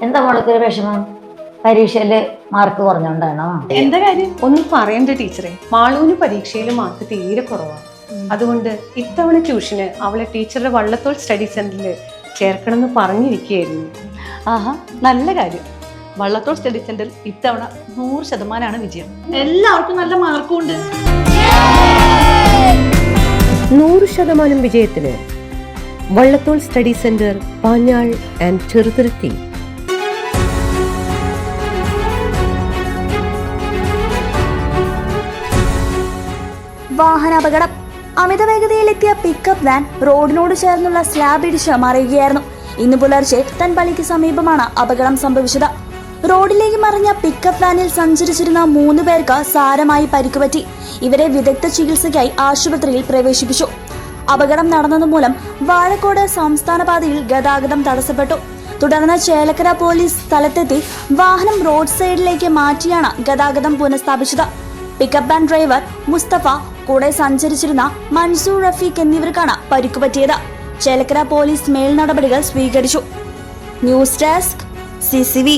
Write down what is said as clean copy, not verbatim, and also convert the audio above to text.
എന്താ മോൾക്ക് ഒരു വിഷമം? പരീക്ഷയില് മാർക്ക് കുറഞ്ഞോണ്ടാണോ? എന്താ കാര്യം? ഒന്നും പറയണ്ട ടീച്ചറെ, മാളൂന് പരീക്ഷയിൽ മാർക്ക് തീരെ കുറവാണ്. അതുകൊണ്ട് ഇത്തവണ ട്യൂഷന് അവളെ ടീച്ചറുടെ വള്ളത്തോൾ സ്റ്റഡി സെന്ററിൽ ചേർക്കണം എന്ന് പറഞ്ഞിരിക്കുകയായിരുന്നു. ആഹാ, നല്ല കാര്യം. വള്ളത്തോൾ സ്റ്റഡി സെന്ററിൽ ഇത്തവണ 100% വിജയം. എല്ലാവർക്കും നല്ല മാർക്കും ഉണ്ട്. 100% വിജയത്തിന് Vallathol study centre, Panjal and Cheruthuruthy. വാഹനാപകടം. അമിത വേഗതയിലെത്തിയ പിക്കപ്പ് വാൻ റോഡിനോട് ചേർന്നുള്ള സ്ലാബ് ഇടിച്ച് മറിയുകയായിരുന്നു. ഇന്ന് പുലർച്ചെ തൻപള്ളിക്ക് സമീപമാണ് അപകടം സംഭവിച്ചത്. റോഡിലേക്ക് മറിഞ്ഞ പിക്കപ്പ് വാനിൽ സഞ്ചരിച്ചിരുന്ന 3 പേർക്ക് സാരമായി പരിക്കുപറ്റി. ഇവരെ വിദഗ്ധ ചികിത്സയ്ക്കായി ആശുപത്രിയിൽ പ്രവേശിപ്പിച്ചു. അപകടം നടന്നതുമൂലം വാഴക്കോട് സംസ്ഥാന പാതയിൽ ഗതാഗതം തടസ്സപ്പെട്ടു. തുടർന്ന് ചേലക്കര പോലീസ് സ്ഥലത്തെത്തി വാഹനം റോഡ് സൈഡിലേക്ക് മാറ്റിയാണ് ഗതാഗതം പുനഃസ്ഥാപിച്ചത്. പിക്കപ്പ് വാൻ ഡ്രൈവർ മുസ്തഫ, കൂടെ സഞ്ചരിച്ചിരുന്ന മൻസൂർ റഫീഖ് എന്നിവർക്കാണ് പരിക്കുപറ്റിയത്. ചേലക്കര പോലീസ് മേൽ നടപടികൾ സ്വീകരിച്ചു. News desk CCV.